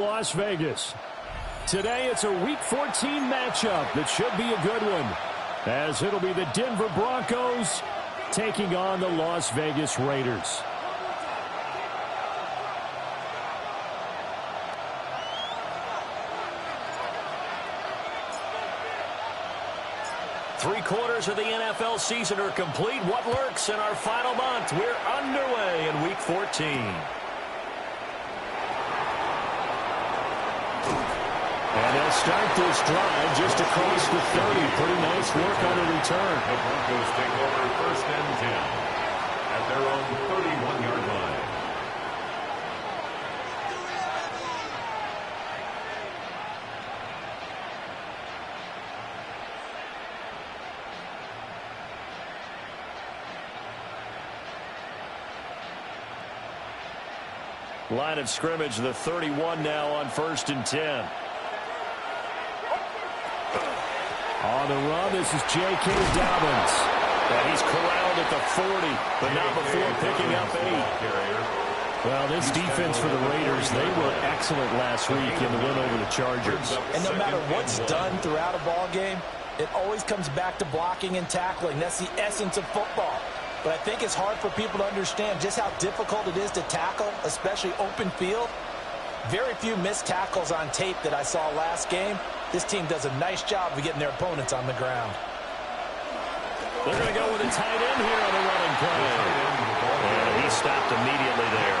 Las Vegas. Today it's a Week 14 matchup that should be a good one, as it'll be the Denver Broncos taking on the Las Vegas Raiders. Three-quarters of the NFL season are complete. What lurks in our final month? We're underway in Week 14. And they'll start this drive just across the 30. Pretty nice work on the return. The Broncos take over 1st and 10 at their own 31-yard line. Line of scrimmage, the 31 now on 1st and 10. On the run, this is J.K. Dobbins. And he's corralled at the 40, but not before picking up 8. Well, this defense for the Raiders, they were excellent last week in the win over the Chargers. And no matter what's done throughout a ball game, it always comes back to blocking and tackling. That's the essence of football. But I think it's hard for people to understand just how difficult it is to tackle, especially open field. Very few missed tackles on tape that I saw last game. This team does a nice job of getting their opponents on the ground. They're going to go with a tight end here on the running play. And he stopped immediately there.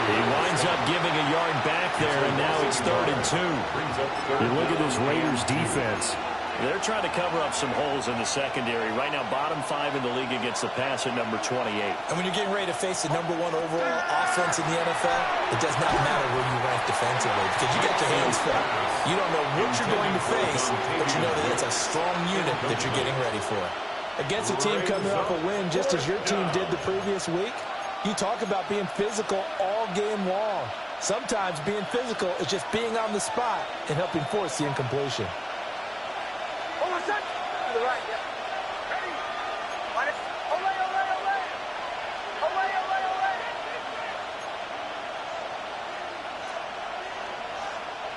He winds up giving a yard back there, and now it's 3rd and 2. You look at this Raiders defense. They're trying to cover up some holes in the secondary. Right now, bottom 5 in the league against the pass at number 28. And when you're getting ready to face the number 1 overall offense in the NFL, it does not matter where you rank defensively because you got your hands full. You don't know what you're going to face, but you know that it's a strong unit that you're getting ready for. Against a team coming off a win just as your team did the previous week, you talk about being physical all game long. Sometimes being physical is just being on the spot and helping force the incompletion. To the right, yeah. Ready? Olay, olay, olay. Olay, olay, olay.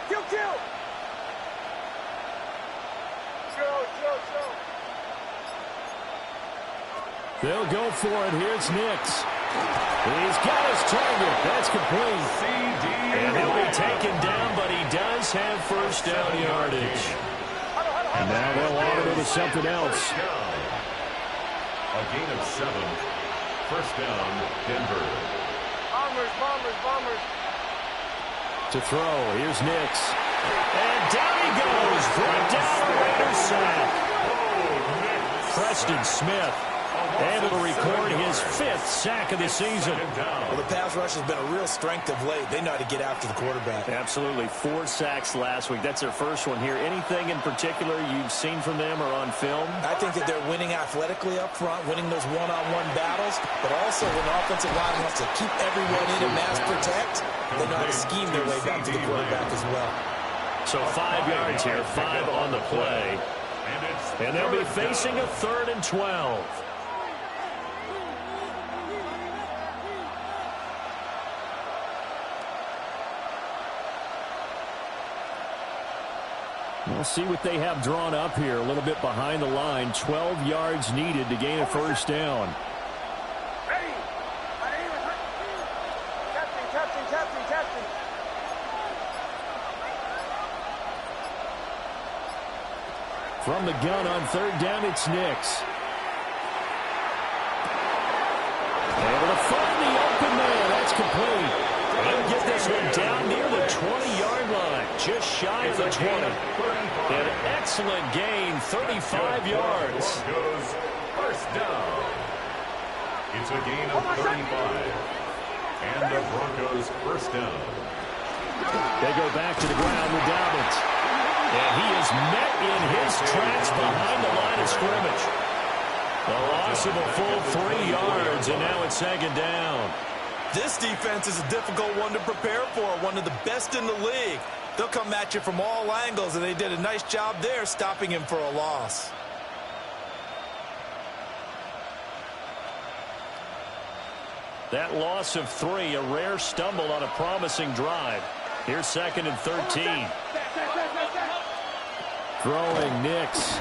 Kill, kill. Show. They'll go for it. Here's Nix. He's got his target. That's complete. And he'll be taken down, but he does have 1st down yardage. And now they'll audit it to something else. A gain of 7. 1st down, Denver. Bombers. To throw, here's Nix. And down he goes. Brought down the Raiders sack. Preston Smith able to record his 5th sack of the season. Well, the pass rush has been a real strength of late. They know how to get after the quarterback. Absolutely. 4 sacks last week. That's their first one here. Anything in particular you've seen from them or on film? I think that they're winning athletically up front, winning those one-on-one battles, but also when the offensive line wants to keep everyone in and mass protect, they know how to scheme their way back to the quarterback as well. So 5 yards here, 5 on the play. And they'll be facing a 3rd and 12. We'll see what they have drawn up here. A little bit behind the line. 12 yards needed to gain a 1st down. Ready? Captain. From the gun on 3rd down, it's Nix. Able to find the open man. That's complete. They'll get this one down near the 20-yard line. Just shy of the 20. An excellent gain, 35 yards. Broncos 1st down. It's a gain of 35. And the Broncos 1st down. They go back to the ground with Dobbins. And he is met in his tracks behind the line of scrimmage. The loss of a full 3 yards, and now it's 2nd down. This defense is a difficult one to prepare for, one of the best in the league. They'll come at you from all angles, and they did a nice job there stopping him for a loss. That loss of 3, a rare stumble on a promising drive. Here's 2nd and 13. Throwing Nix.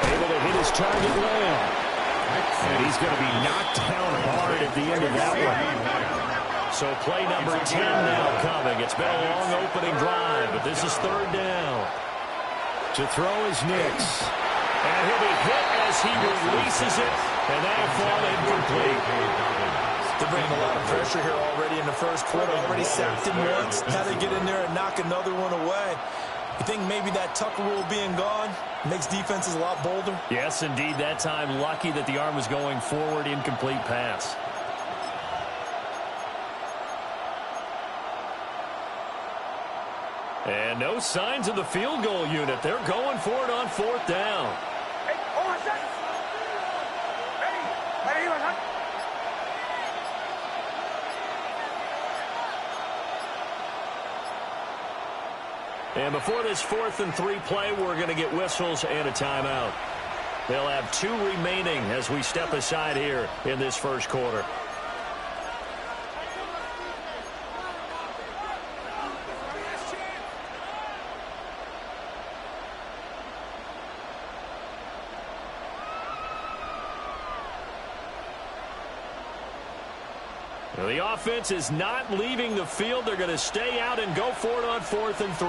Able to hit his target well. And he's going to be knocked down hard at the end of that one. So play number 10 now coming. It's been a long opening drive, but this is 3rd down. To throw is Nix. And he'll be hit as he releases it, and that'll fall incomplete. They're bringing a lot of pressure here already in the first quarter. Already sacked him once. Now they get in there and knock another one away. You think maybe that Tucker rule being gone makes defenses a lot bolder? Yes, indeed. That time, lucky that the arm was going forward. Incomplete pass. And no signs of the field goal unit. They're going for it on 4th down. And before this 4th and 3 play, we're going to get whistles and a timeout. They'll have 2 remaining as we step aside here in this first quarter. Well, the offense is not leaving the field. They're going to stay out and go for it on 4th and 3.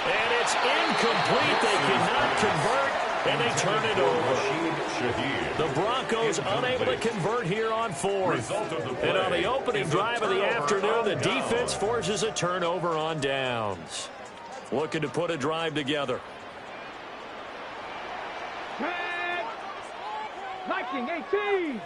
And it's incomplete. They cannot convert, and they turn it over. The Broncos unable to convert here on 4th. And on the opening drive of the afternoon, the defense forces a turnover on downs. Looking to put a drive together. 19-18.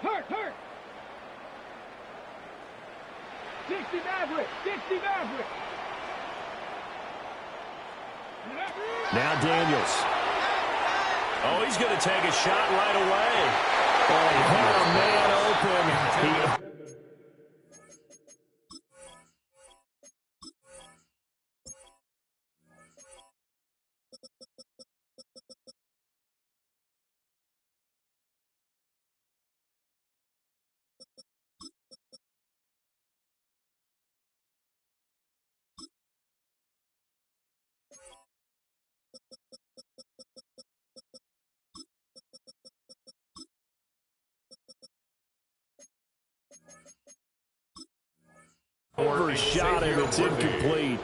Hurt. Dixie Maverick. Now Daniels. Oh, he's going to take a shot right away. Oh, he had a man open. Overshot him. It's incomplete.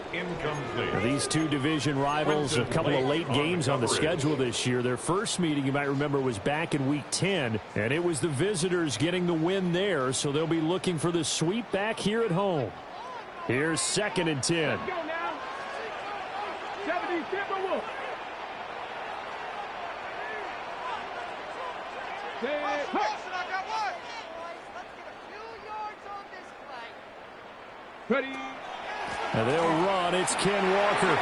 These two division rivals, a couple of late games on the schedule this year. Their first meeting, you might remember, was back in Week 10, and it was the visitors getting the win there, so they'll be looking for the sweep back here at home. Here's 2nd and 10. Let's go now. 70 Timberwolves. Ready. And they'll run. It's Ken Walker.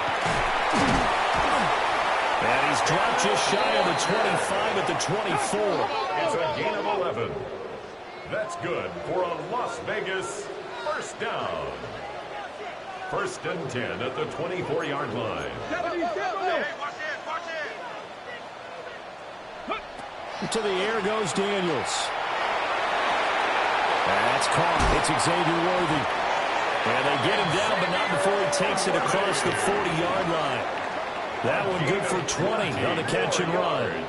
And he's dropped just shy of the 25 at the 24. It's a gain of 11. That's good for a Las Vegas first down. 1st and 10 at the 24-yard line. To the air goes Daniels. That's caught. It's Xavier Worthy. And they get him down, but not before he takes it across the 40-yard line. That one good for 20 on the catch and run.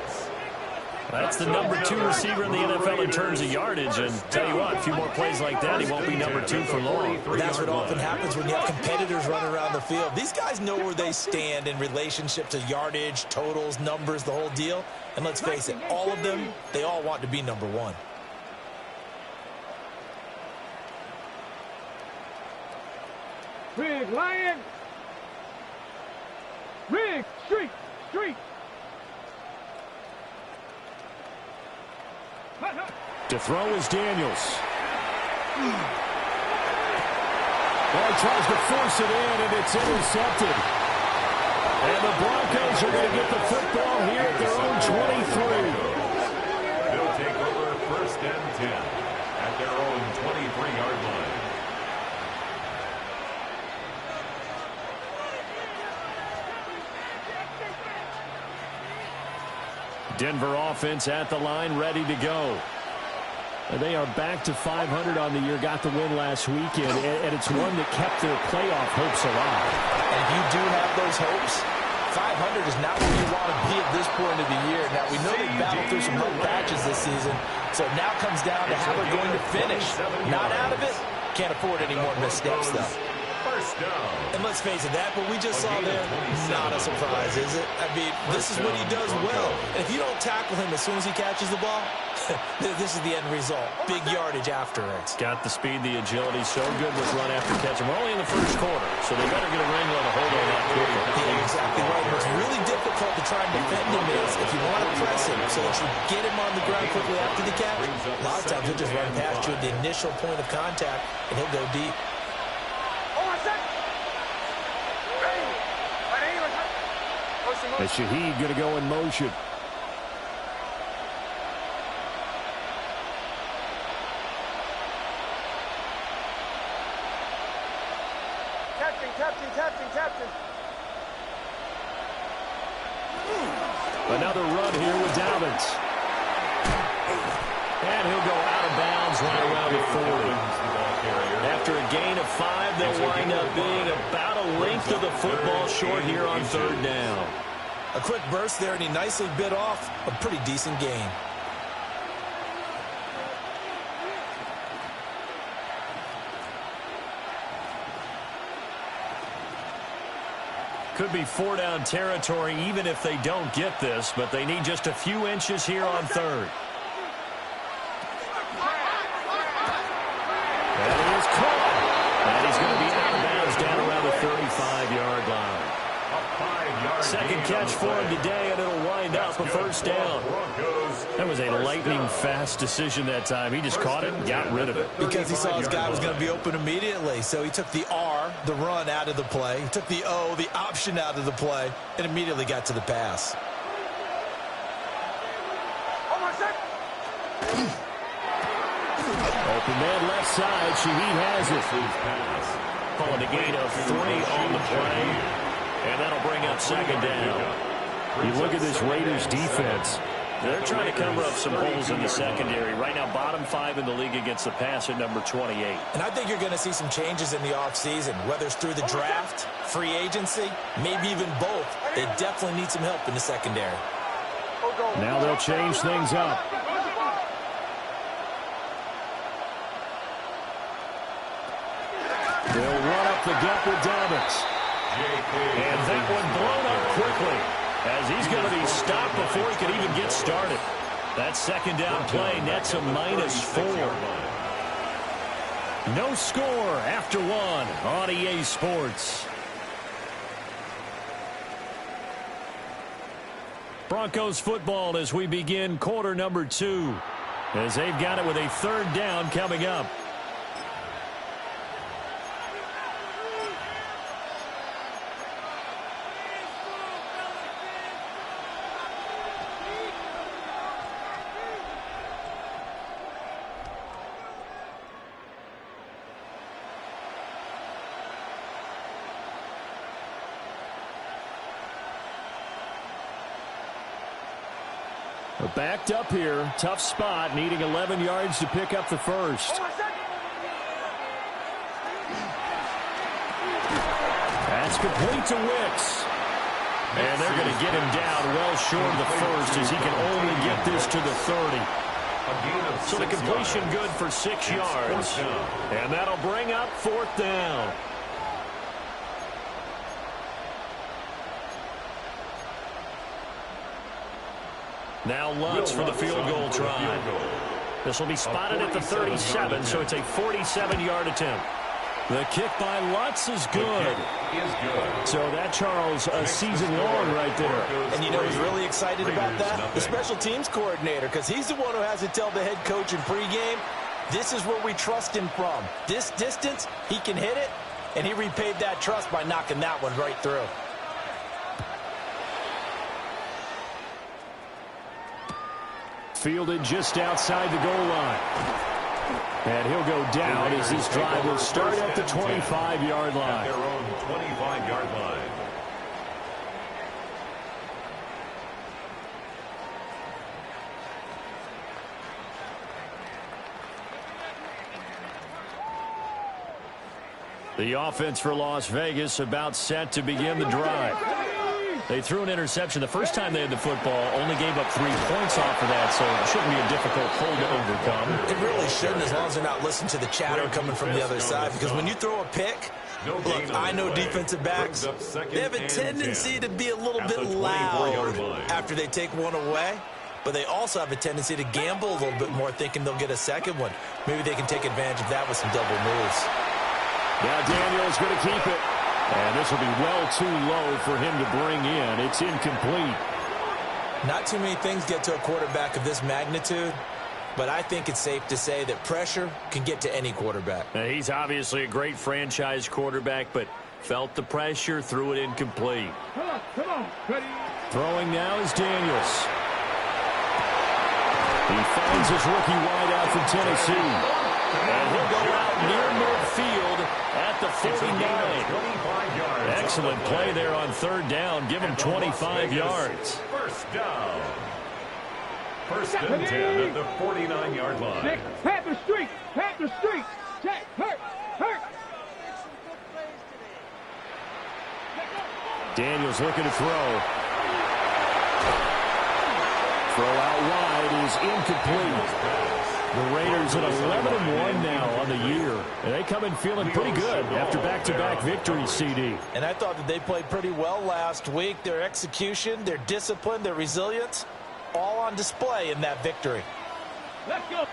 That's the number 2 receiver in the NFL in terms of yardage. And tell you what, a few more plays like that, he won't be number 2 for long. That's what often happens when you have competitors running around the field. These guys know where they stand in relationship to yardage, totals, numbers, the whole deal. And let's face it, all of them, they all want to be number 1. Rig, Lion. Rig, street. To throw is Daniels. Well, he tries to force it in, and it's intercepted. And the Broncos are going to get the football here at their own 23. They'll take over 1st and 10 at their own 23-yard line. Denver offense at the line, ready to go. And they are back to 500 on the year, got the win last weekend, and it's one that kept their playoff hopes alive. And if you do have those hopes, 500 is not where you want to be at this point of the year. Now, we know they battled through some rough patches this season, so it now comes down to how they're going to finish. Not out of it. Can't afford any more missteps, though. First down. And let's face it, that what we just saw there, not a surprise, is it? I mean, this is what he does well. And if you don't tackle him as soon as he catches the ball, this is the end result. Big yardage after it. Got the speed, the agility, so good with run after catch. And we're only in the first quarter, so they better get a wrangle and a hold on that quickly. Yeah, exactly right. What's really difficult to try and defend him is if you want to press him so that you get him on the ground quickly after the catch, a lot of times he'll just run past you at the initial point of contact, and he'll go deep. And Shaheed going to go in motion. Captain. Another run here with Dobbins. And he'll go out of bounds right around the 40. After a gain of 5, they'll wind up being about a length of the football short here on third down. A quick burst there, and he nicely bit off a pretty decent gain. Could be 4-down territory even if they don't get this, but they need just a few inches here on third. And he is caught. And he's going to be out of bounds down around the 35-yard line. Second catch for him today, and it'll wind up a first down. That was a lightning-fast decision that time. He just caught it and got rid of it. Because he saw his guy was going to be open immediately. So he took the R, the run, out of the play. He took the O, the option, out of the play, and immediately got to the pass. Open man left side. Shaheed has it. Calling a gain of 3 on the play. And that'll bring up second down. You look at this Raiders defense. They're trying to cover up some holes in the secondary. Right now, bottom 5 in the league against the pass at number 28. And I think you're going to see some changes in the offseason, whether it's through the draft, free agency, maybe even both. They definitely need some help in the secondary. Now they'll change things up. They'll run up the gut with Dobbins. And that one blown up quickly as he's going to be stopped before he can even get started. That second down play nets a -4. No score after 1 on EA Sports. Broncos football as we begin quarter number 2 as they've got it with a third down coming up. Backed up here. Tough spot. Needing 11 yards to pick up the first. That's complete to Wicks. And they're going to get him down well short of the first as he can only get this to the 30. So the completion good for 6 yards. And that'll bring up 4th down. Now Lutz for the field goal try. This will be spotted at the 37, so it's a 47-yard attempt. The kick by Lutz is good. So that, Charles, a season long right there. And you know who's really excited about that? The special teams coordinator, because he's the one who has to tell the head coach in pregame, this is where we trust him from. This distance, he can hit it, and he repaid that trust by knocking that one right through. Fielded just outside the goal line. And he'll go down as this drive will start at the 25-yard line. At their own 25-yard line. The offense for Las Vegas about set to begin the drive. They threw an interception the first time they had the football, only gave up 3 points off of that, so it shouldn't be a difficult hole to overcome. It really shouldn't, as long as they're not listening to the chatter coming from the other side, because when you throw a pick, look, I know defensive backs, they have a tendency to be a little bit loud after they take one away, but they also have a tendency to gamble a little bit more, thinking they'll get a second one. Maybe they can take advantage of that with some double moves. Now Daniel's going to keep it. And this will be well too low for him to bring in. It's incomplete. Not too many things get to a quarterback of this magnitude, but I think it's safe to say that pressure can get to any quarterback. Now, he's obviously a great franchise quarterback, but felt the pressure, threw it incomplete. Come on, ready? Throwing now is Daniels. He finds his rookie wideout from Tennessee. And he'll go out near midfield at the 49. Excellent play there on third down. Give him 25 yards. First down. First and 10 at the 49-yard line. Panther Street. Panther Street. Check. Hurt. Daniels looking to throw. Throw out wide is incomplete. The Raiders at 11-1 now on the year. And they come in feeling pretty good after back-to-back victories, CD. And I thought that they played pretty well last week. Their execution, their discipline, their resilience, all on display in that victory. Let's go. Up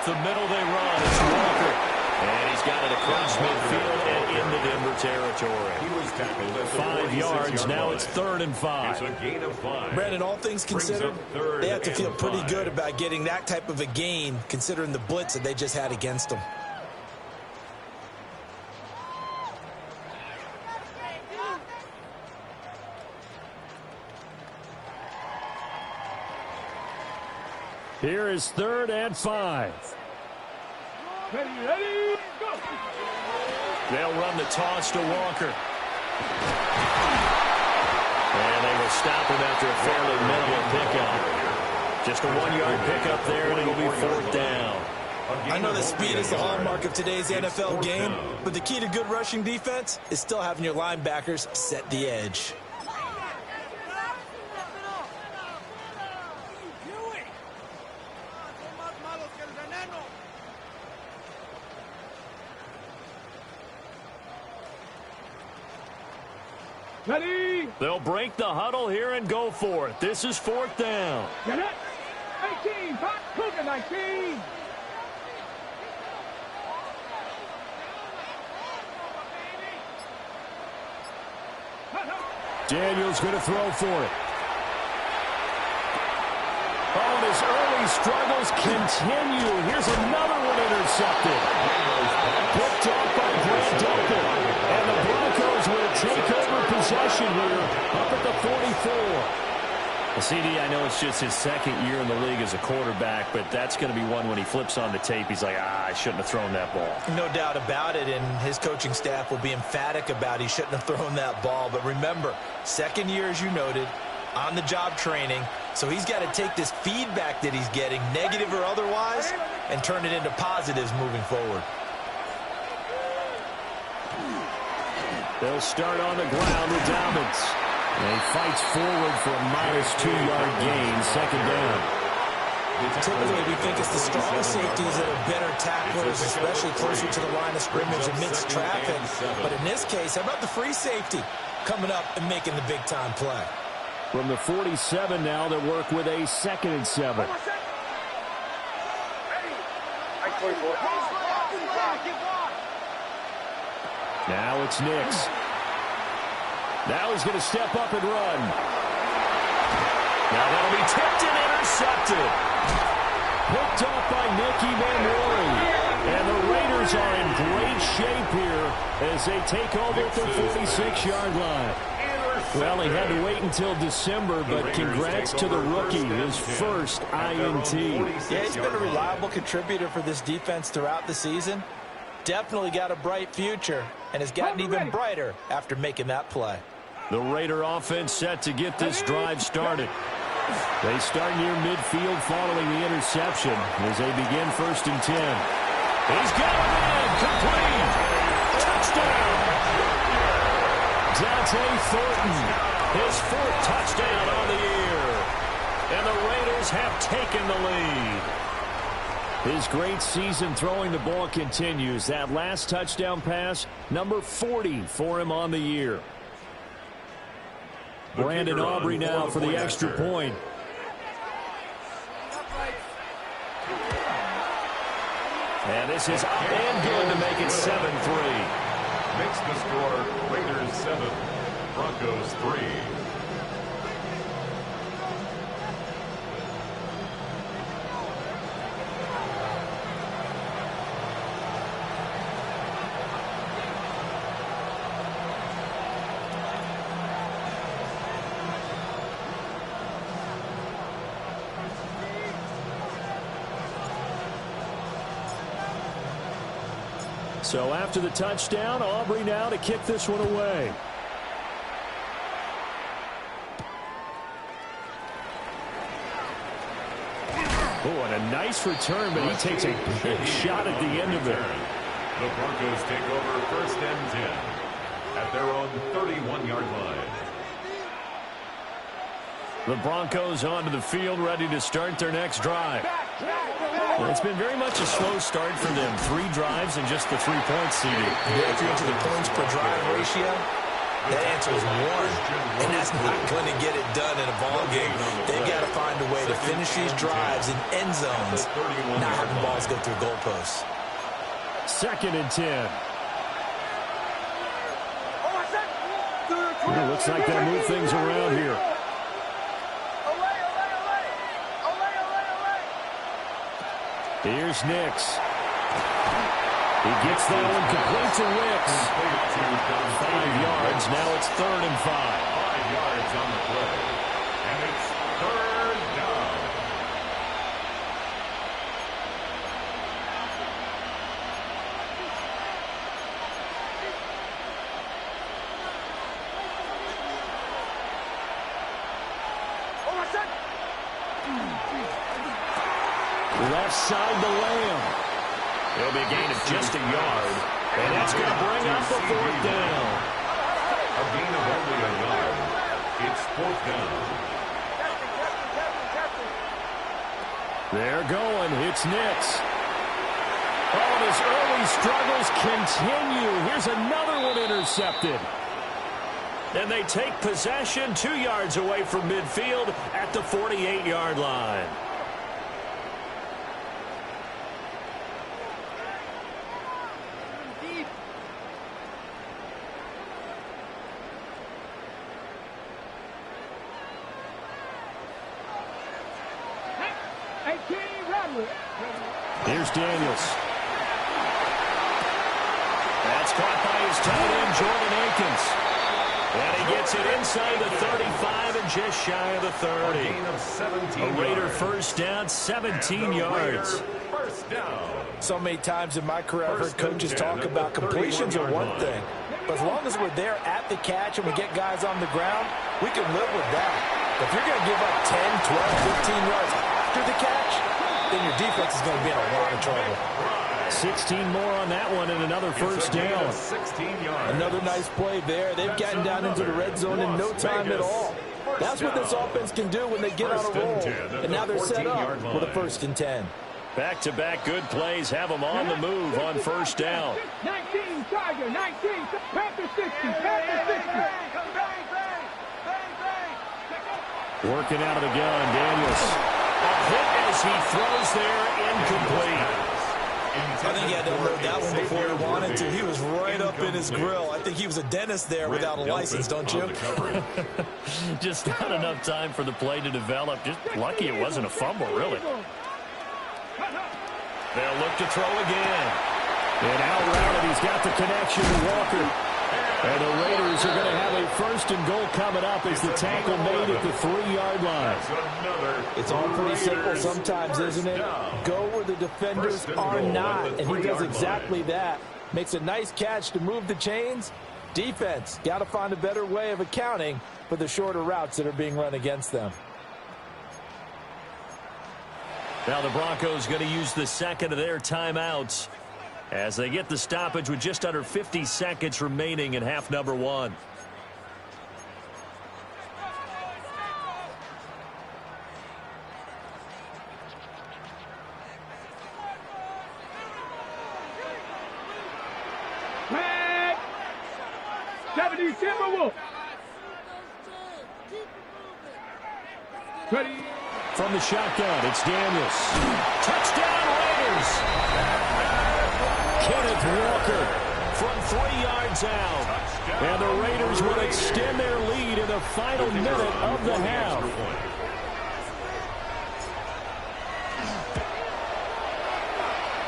the middle they run. It's Walker. And he's got it across midfield and into Denver territory. He was tackled at 5 yards. Now it's 3rd and 5. It's a gain of 5. Brandon, all things considered, they have to feel pretty good about getting that type of a gain, considering the blitz that they just had against them. Here is 3rd and 5. Ready, go. They'll run the toss to Walker. And they will stop him after a fairly minimal pickup. Just a 1-yard pickup there, and it'll be 4th down. I know that speed is the hallmark of today's NFL game, but the key to good rushing defense is still having your linebackers set the edge. Ready? They'll break the huddle here and go for it. This is 4th down. Get it. 18. Hot Cougar 19. Daniels going to throw for it. Oh, and his early struggles continue. Here's another one intercepted. Picked up by Grant Delpit. And the Broncos will take over possession here up at the 44. CD, I know it's just his 2nd year in the league as a quarterback, but that's going to be one when he flips on the tape. He's like, I shouldn't have thrown that ball. No doubt about it, and his coaching staff will be emphatic about he shouldn't have thrown that ball. But remember, 2nd year, as you noted, on-the-job training, so he's got to take this feedback that he's getting, negative or otherwise, and turn it into positives moving forward. They'll start on the ground with Dobbins. And he fights forward for a -2-yard gain, 2nd down. Typically, we think it's the strong safeties that are better tacklers, especially closer to the line of scrimmage amidst traffic. But in this case, how about the free safety coming up and making the big-time play? From the 47 now, they work with a 2nd and 7. Now it's Nix. Now he's going to step up and run. Now that'll be tipped and intercepted. Picked up by Nicky Manwari. And the Raiders are in great shape here as they take over at the 46-yard line. Well, he had to wait until December, but congrats to the rookie, his first INT. Yeah, he's been a reliable contributor for this defense throughout the season. Definitely got a bright future, and has gotten even brighter after making that play. The Raider offense set to get this drive started. They start near midfield following the interception as they begin 1st and 10. He's got him in, complete, touchdown. Dante Thornton, his 4th touchdown on the year. And the Raiders have taken the lead. His great season throwing the ball continues. That last touchdown pass, number 40 for him on the year. Brandon Aubrey now for the extra point. And this is up and good to make it 7-3. Makes the score Raiders 7, Broncos 3. So after the touchdown, Aubrey now to kick this one away. Oh, and a nice return, but he takes a big shot at the end of it. The Broncos take over 1st and 10 at their own 31-yard line. The Broncos onto the field, ready to start their next drive. Well, it's been very much a slow start for them. 3 drives and just the 3 points seeded. Yeah, if you're into the points per drive ratio, that answer is 1. And that's not going to get it done in a ball game. They've got to find a way to finish these drives in end zones, not having balls go through goalposts. 2nd and 10. It looks like they'll move things around here. Here's Nix. He gets that one complete to Wicks. 5 yards. Now it's 3rd and 5. 5 yards on the play. And it's 3rd down. Left side to Lamb. It'll be a gain of just a yard. And that's going to bring up the 4th down. A gain of only a yard. It's 4th down. They're going. It's Nix. Oh, and his early struggles continue. Here's another one intercepted. And they take possession 2 yards away from midfield at the 48-yard line. Here's Daniels. That's caught by his tight end, Jordan Akins. And he gets it inside the 35 and just shy of the 30. A gain of 17 A Raider yards. 1st down, 17 yards. First down. So many times in my career, I've heard coaches talk about completions are one thing. But as long as we're there at the catch and we get guys on the ground, we can live with that. But if you're going to give up 10, 12, 15 yards after the catch, then your defense is going to be in a lot of trouble. 16 more on that one and another 1st down. 16 yards. Another nice play there. They've gotten down into the red zone in no time at all. That's what this offense can do when they get on a roll. And now they're set up with a 1st and 10. Back-to-back good plays have them on the move on 1st down. 19, Tiger, 19, Panther 60, Panther 60. Working out of the gun, Daniels. A hit as he throws there, incomplete. I think he had to unload that one before he wanted to. He was right up in his grill. I think he was a dentist there without a license, don't you? Just not enough time for the play to develop. Just lucky it wasn't a fumble, really. They'll look to throw again. And out route, he's got the connection to Walker. And the Raiders are going to have a first and goal coming up as the tackle made at the 3-yard line. It's all pretty simple sometimes, isn't it? Go where the defenders are not, and he does exactly that. Makes a nice catch to move the chains. Defense, got to find a better way of accounting for the shorter routes that are being run against them. Now the Broncos going to use the second of their timeouts as they get the stoppage with just under 50 seconds remaining in half number 1. Flag! 70 Timberwolves. Ready? From the shotgun, it's Daniels. Touchdown, Raiders! Kenneth Walker from 3 yards out. And the Raiders will extend their lead in the final minute of the half.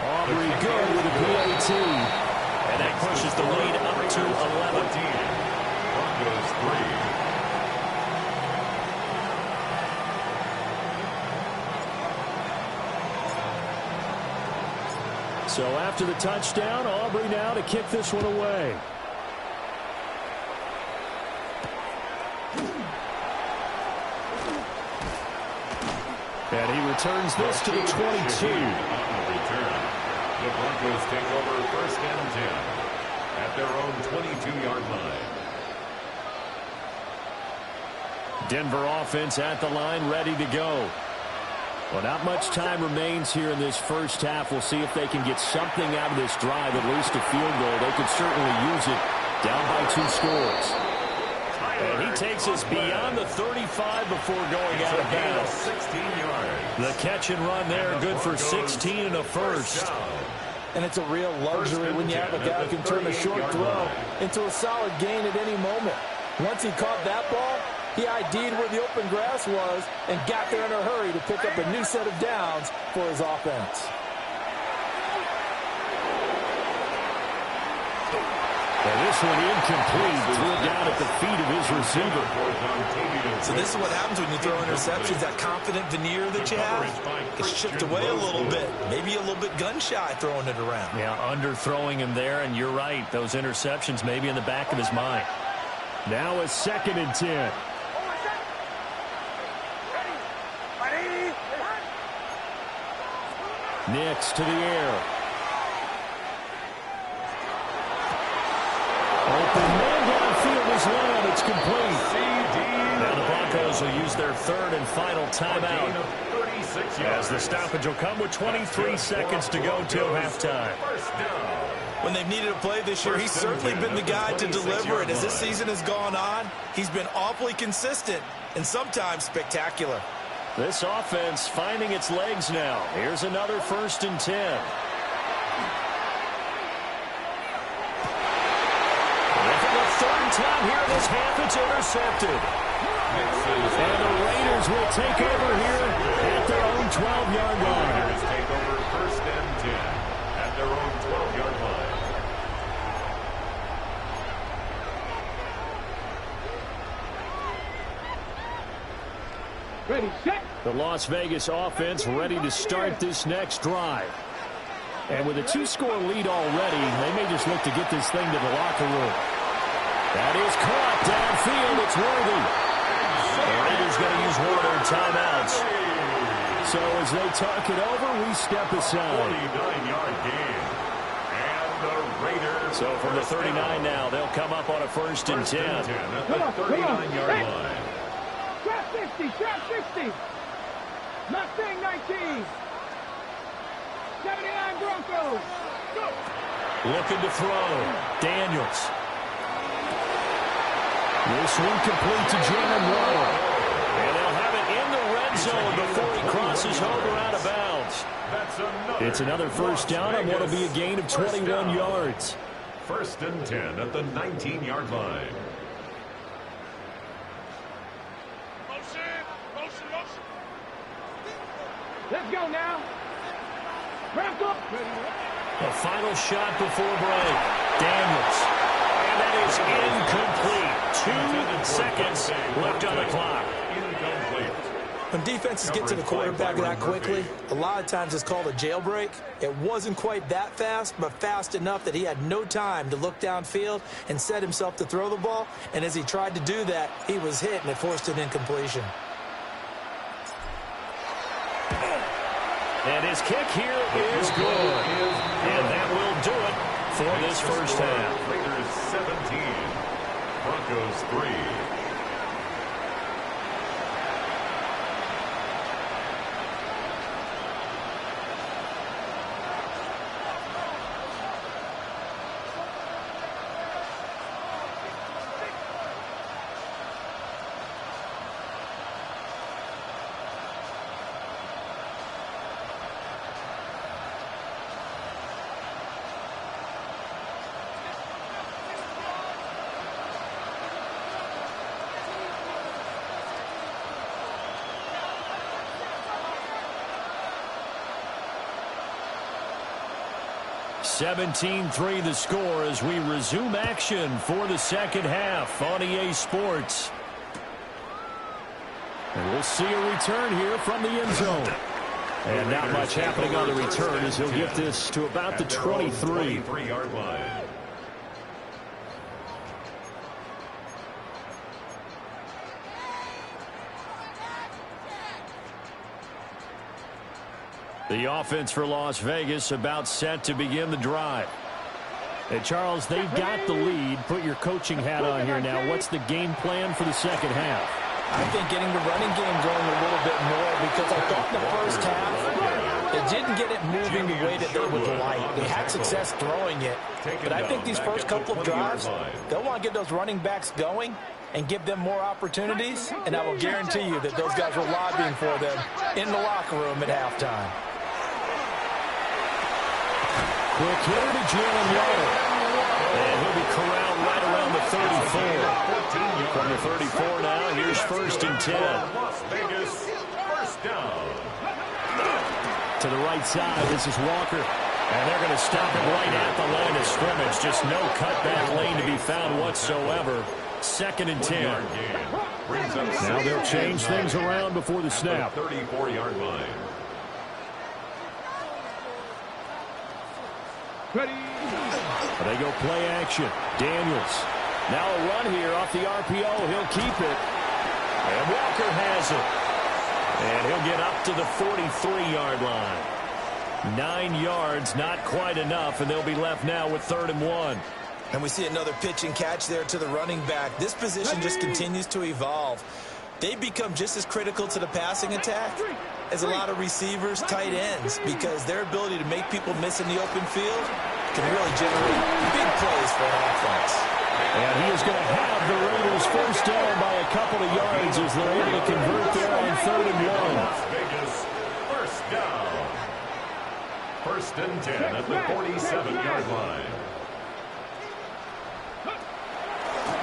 Aubrey good with a PAT. And that pushes the lead up to 11. Broncos 3. So after the touchdown, Aubrey now to kick this one away. And he returns this to the 22. The Broncos take over first and 10 at their own 22-yard line. Denver offense at the line, ready to go. Well, not much time remains here in this first half. We'll see if they can get something out of this drive, at least a field goal. They could certainly use it down by 2 scores. And he takes us beyond the 35 before going out of bounds. 16 yards. The catch and run there, good for 16 and a first. And it's a real luxury when you have a guy who can turn a short throw into a solid gain at any moment. Once he caught that ball, he ID'd where the open grass was and got there in a hurry to pick up a new set of downs for his offense. And this one incomplete. Threw it down at the feet of his receiver. So this is what happens when you throw interceptions. That confident veneer that you have gets chipped away a little bit. Maybe a little bit gun-shy throwing it around. Yeah, underthrowing him there, and you're right. Those interceptions may be in the back of his mind. Now a 2nd and 10. Nix to the air. Open man downfield is Lamb. It's complete. Now the Broncos will use their 3rd and final timeout as the stoppage will come with 23 seconds to go till halftime. When they've needed a play this year, he's certainly been the guy to deliver it. As this season has gone on, he's been awfully consistent and sometimes spectacular. This offense finding its legs now. Here's another 1st and 10. And for the 3rd time here in this half, it's intercepted. And the Raiders will take over here at their own 12-yard line. Raiders take over 1st and 10 at their own 12-yard line. Ready, set. The Las Vegas offense ready to start this next drive. And with a 2-score lead already, they may just look to get this thing to the locker room. That is caught downfield. It's Worthy. The Raiders going to use one of their timeouts. So as they talk it over, we step aside. 49-yard gain. And the Raiders. So from the 39 now, they'll come up on a 1st and 10. At the 39-yard line. Trap 60, trap 60. Mustang 19. 79 Broncos. Go. Looking to throw. Daniels. This one complete to Jalen Waddle. And they'll have it in the red zone before he crosses over out of bounds. It's another 1st down on what will be a gain of 21 yards. 1st and 10 at the 19-yard line. Let's go now. Wrap up. A final shot before break. Daniels. And that is incomplete. 2 seconds left on the clock. When defenses get to the quarterback that quickly, a lot of times it's called a jailbreak. It wasn't quite that fast, but fast enough that he had no time to look downfield and set himself to throw the ball. And as he tried to do that, he was hit, and it forced an incompletion. And his kick here is good. And that will do it for this first half. Raiders 17, Broncos 3. (17-3) the score as we resume action for the second half on EA Sports. And we'll see a return here from the end zone. And not much happening on the return as he'll get this to about the 23-yard line. The offense for Las Vegas about set to begin the drive. And Charles, they've got the lead. Put your coaching hat on here now. What's the game plan for the second half? I think getting the running game going a little bit more, because I thought in the first half they didn't get it moving the way that they would like. They had success throwing it, but I think these first couple of drives, they'll want to get those running backs going and give them more opportunities, and I will guarantee you that those guys were lobbying for them in the locker room at halftime. Quick hitter to Jalen Waddle. And he'll be corralled right around the 34. From the 34 now, here's 1st and 10. Las Vegas, first down. To the right side, this is Walker. And they're going to stop it right at the line of scrimmage. Just no cutback lane to be found whatsoever. 2nd and 10. Now they'll change things around before the snap. 34-yard line. They go play action. Daniels. Now a run here off the RPO. He'll keep it. And Walker has it. And he'll get up to the 43-yard line. 9 yards, not quite enough, and they'll be left now with 3rd and 1. And we see another pitch and catch there to the running back. This position just continues to evolve. They become just as critical to the passing attack as a lot of receivers, tight ends, because their ability to make people miss in the open field can really generate big plays for an offense. And he is going to have the Raiders first down by a couple of yards as they're able to convert there on 3rd and 1. Las Vegas, first down. 1st and 10 at the 47-yard line.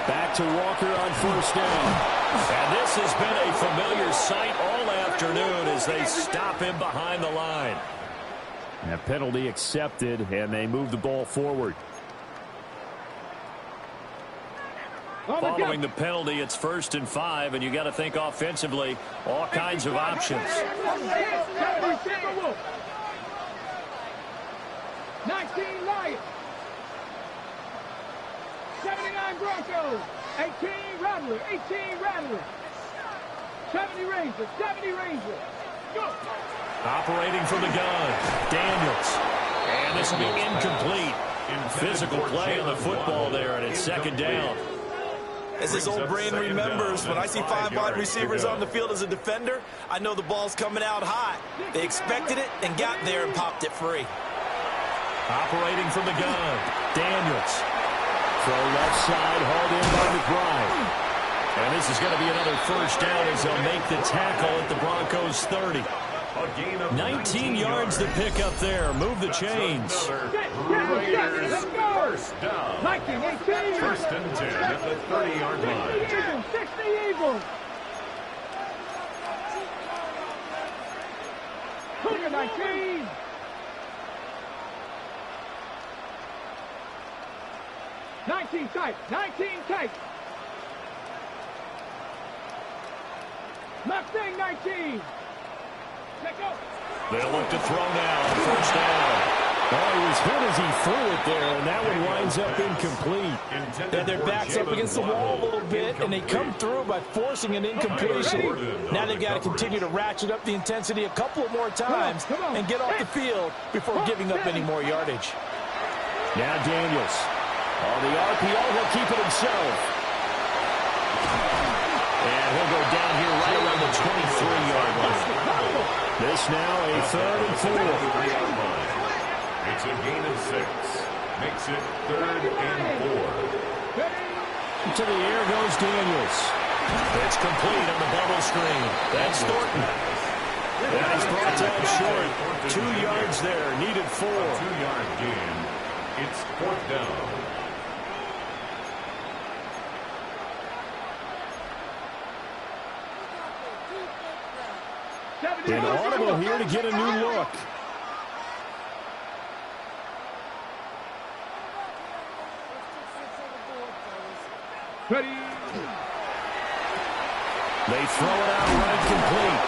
Back to Walker on 1st down. And this has been a familiar sight all afternoon as they stop him behind the line. And a penalty accepted, and they move the ball forward. Following the penalty, it's 1st and 5, and you got to think offensively, all kinds of options. 19 Lions. 79 Broncos. 18 Rattlers. 18 Rattlers. 70 Rangers. 70 Rangers. Go. Operating from the gun, Daniels. And this will be incomplete. Physical play on the football there, and it's 2nd down. As his old brain remembers, when I see 5 wide receivers on the field as a defender, I know the ball's coming out hot. They expected it and got there and popped it free. Operating from the gun, Daniels. Throw left side, hauled in by McBride. And this is going to be another first down as they'll make the tackle at the Broncos 30. 19 yards to pick up there. Move the chains. Raiders, first down. 19, 18. 1st and 10 at the 30-yard line. 60 Eagles. 19. 19 tight. 19 tight. Mustang 19. Check out. They'll look to throw now on first down. Oh, he was hit as he threw it there, and that one winds up incomplete. Yeah, their back's up against the wall a little bit, and they come through by forcing an incompletion. Now they've got to continue to ratchet up the intensity a couple more times and get off the field before giving up any more yardage. Now Daniels. On the RPO, he'll keep it himself. And he'll go down here right around the 23-yard line. This now a 3rd and 4. It's a gain of 6. Makes it 3rd and 4. To the air goes Daniels. It's complete on the bubble screen. That's Thornton. And he's brought down short. 2 yards there. Needed 4. 2-yard gain. It's 4th down. An audible here to get a new look. Ready. They throw it out right complete.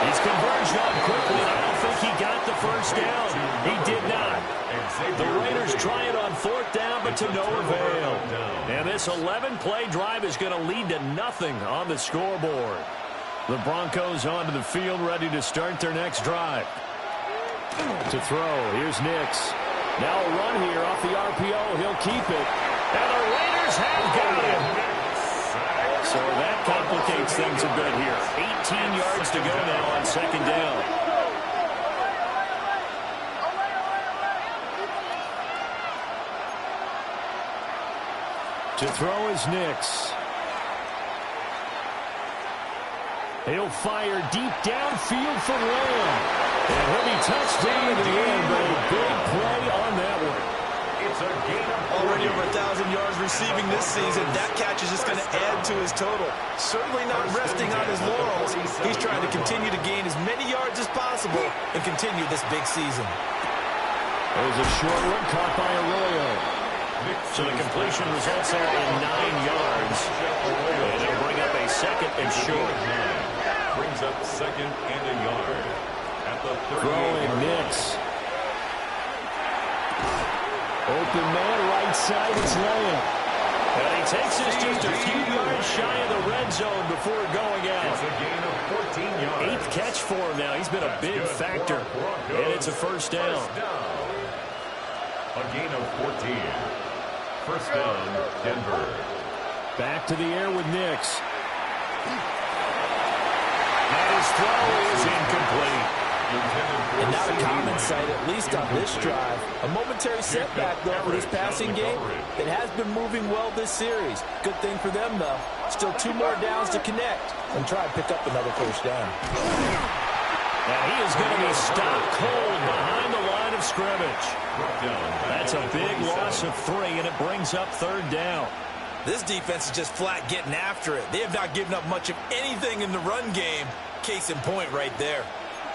He's converged on quickly. I don't think he got the first down. He did not. The Raiders try it on 4th down, but to no avail. And this 11-play drive is going to lead to nothing on the scoreboard. The Broncos onto the field, ready to start their next drive. To throw, here's Nix. Now a run here off the RPO. He'll keep it. And the Raiders have got him. So that complicates things a bit here. 18 yards to go now on 2nd down. To throw is Nix. He'll fire deep downfield for Lamb. And he'll be touched down at the end, but a big play on that one. It's a gain of 4. Already over 1,000 yards receiving this season. That catch is just going to add to his total. Certainly not resting on his laurels. He's trying to continue to gain as many yards as possible and continue this big season. There's a short one caught by Arroyo. So the completion results there in 9 yards. And it'll bring up a 2nd and short. Brings up 2nd and a yard. At the 38. Throwing Nix. Open man, right side, it's Lamb. And he takes this just a few yards shy of the red zone before going out. It's a gain of 14 yards. 8th catch for him now. He's been a big factor. And it's a first down. A gain of 14. First down, Denver. Back to the air with Nix. And his throw is incomplete. And not a common sight, at least on this drive. A momentary setback, though, for this passing game. It has been moving well this series. Good thing for them, though. Still 2 more downs to connect and try and pick up another first down. Now he is going to be stopped cold behind the line of scrimmage. That's a big loss of 3, and it brings up 3rd down. This defense is just flat getting after it. They have not given up much of anything in the run game. Case in point right there.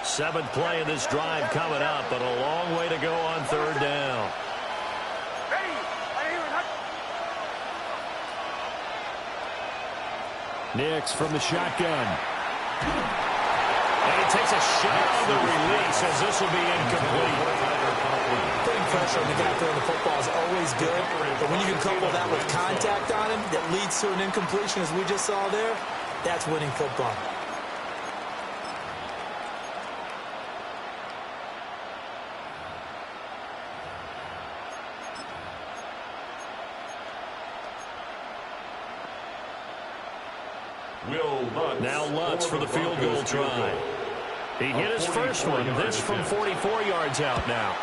7th play of this drive coming up, but a long way to go on 3rd down. Nix from the shotgun. And he takes a shot on the release as this will be incomplete. Putting pressure on the guy throwing the football is always good, but when you can couple that with contact on him that leads to an incompletion as we just saw there, that's winning football. Now Lutz for the field goal try. He hit his first one. This from 44 yards out now.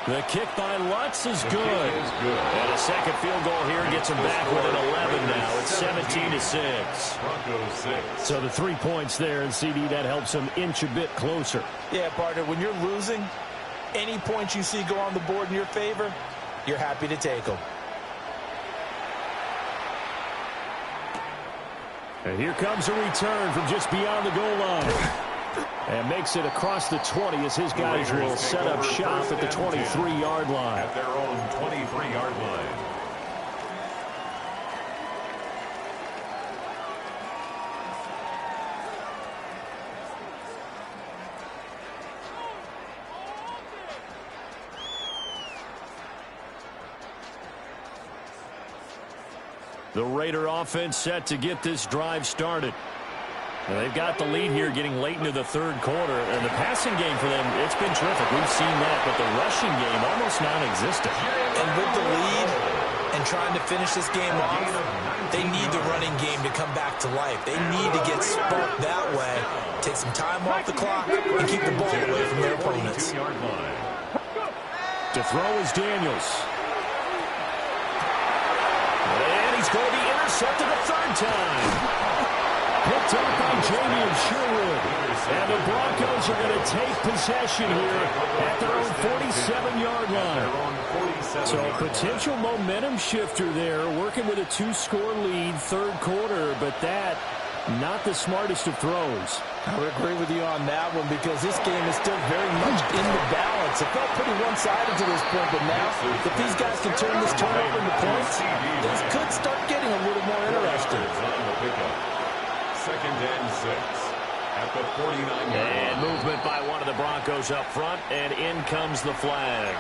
The kick by Lutz is good. And a second field goal here gets him back within 11 now. It's 17-6. So the 3 points there, and CD, that helps him inch a bit closer. Yeah, partner, when you're losing, any points you see go on the board in your favor, you're happy to take them. And here comes a return from just beyond the goal line. And makes it across the 20 as his guys will set up shop at the 23-yard line. At their own 23-yard line. The Raider offense set to get this drive started. And they've got the lead here getting late into the third quarter. And the passing game for them, it's been terrific. We've seen that, but the rushing game almost non-existent. And with the lead and trying to finish this game off, they need the running game to come back to life. They need to get sparked that way, take some time off the clock, and keep the ball away from their opponents. To throw is Daniels. And he's going to be intercepted a third time. Picked up by Jamie Sherwood. And the Broncos are going to take possession here at their own 47-yard line. So a potential momentum shifter there, working with a 2-score lead, third quarter, but that, not the smartest of throws. I would agree with you on that one because this game is still very much in the balance. It felt pretty one-sided to this point, but now if these guys can turn this turnover into points, this could start getting a little more interesting. Second and 6 at the 49-yard line. And movement by one of the Broncos up front, and in comes the flag.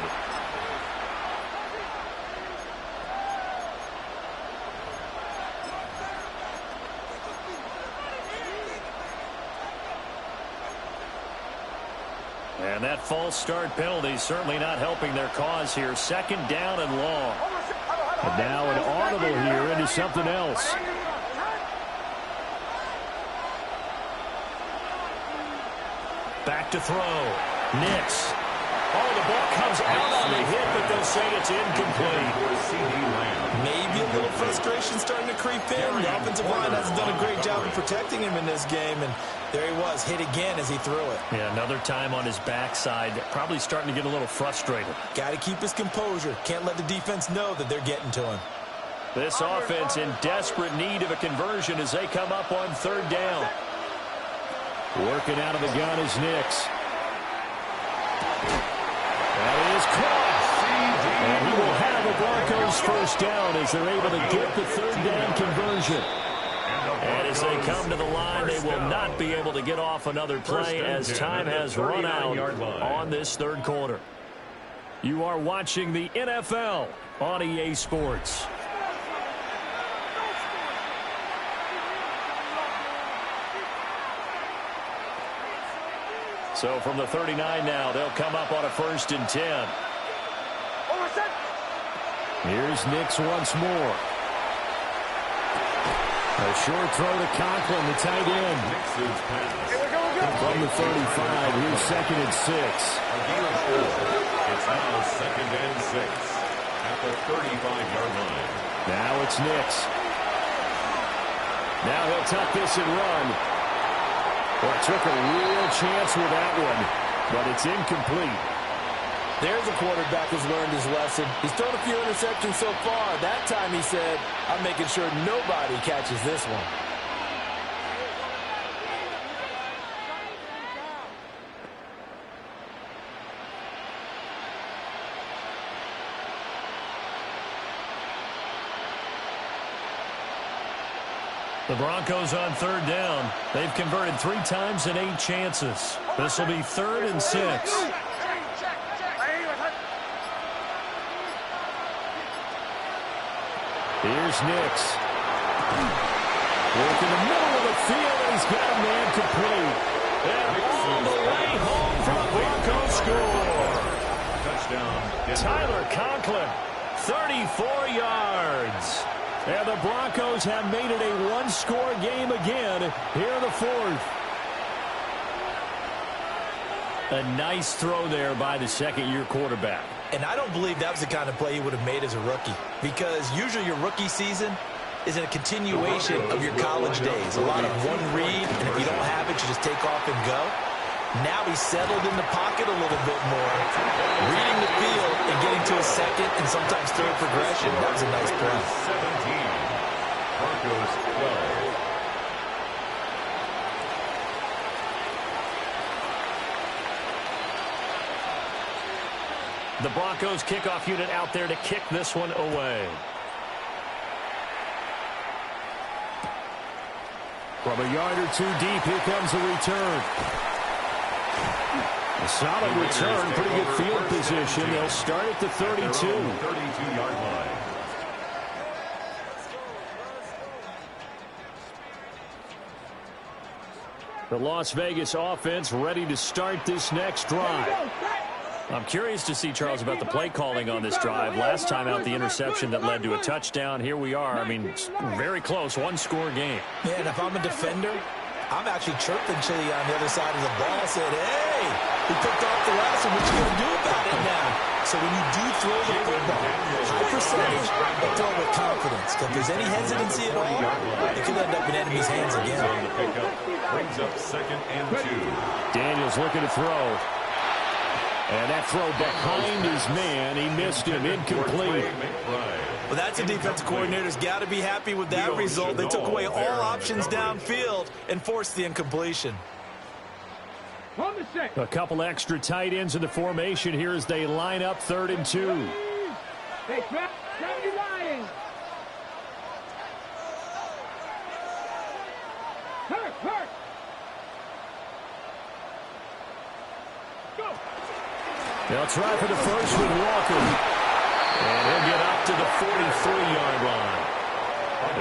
And that false start penalty certainly not helping their cause here. Second down and long. And now an audible here into something else. Back to throw. Nix. Oh, the ball comes out on the hit, but they'll say it's incomplete. Maybe a little frustration starting to creep in. The offensive line hasn't done a great job of protecting him in this game, and there he was, hit again as he threw it. Yeah, another time on his backside, probably starting to get a little frustrated. Got to keep his composure. Can't let the defense know that they're getting to him. This offense in desperate need of a conversion as they come up on third down. Working out of the gun is Nix. That is caught. And he will have the Broncos first down as they're able to get the third down conversion. And as they come to the line, they will not be able to get off another play as time has run out on this third quarter. You are watching the NFL on EA Sports. So from the 39 now, they'll come up on a 1st and 10. Here's Nix once more. A short throw to Conklin, the tight end. From the 35, here's 2nd and 6. It's now 2nd and 6 at the 35-yard line. Now it's Nix. Now he'll tuck this and run. Well, took a real chance with that one, but it's incomplete. There's a quarterback who's learned his lesson. He's thrown a few interceptions so far. That time he said, I'm making sure nobody catches this one. The Broncos on third down. They've converted 3 times in 8 chances. This will be 3rd and 6. Here's Nix. Work in the middle of the field, and he's got a man complete. And all the way home for the Broncos score. Touchdown. Tyler Conklin, 34 yards. And the Broncos have made it a 1-score game again here in the 4th. A nice throw there by the second-year quarterback. And I don't believe that was the kind of play he would have made as a rookie, because usually your rookie season is in a continuation of your college days. A lot of one read, and if you don't have it, you just take off and go. Now he's settled in the pocket a little bit more, reading the field and getting to a second and sometimes third progression. That was a nice play. 17. Broncos 12. The Broncos kickoff unit out there to kick this one away. From a yard or 2 deep, here comes the return. A solid return, pretty good field position. They'll start at the 32. 32-yard line. The Las Vegas offense ready to start this next drive. I'm curious to see, Charles, about the play calling on this drive. Last time out, the interception that led to a touchdown. Here we are. I mean, very close, one-score game. Yeah, and if I'm a defender, I'm actually chirping to you on the other side of the ball. I said, hey, he picked off the last one. What you going to do about it now? So when you do throw the football, high percentage, but throw it with confidence. Because if there's any hesitancy at all, it could end up in enemy's hands again. Brings up 2nd and 2. Daniels looking to throw. And that throw behind his man. He missed him. Incomplete. Well, that's a defensive coordinator's got to be happy with that result. They took away all options downfield and forced the incompletion. A couple extra tight ends in the formation here as they line up 3rd and 2. Hey, Trap, lying. Hurt. Go. They'll try for the first with Walker. And he'll get up to the 43-yard line.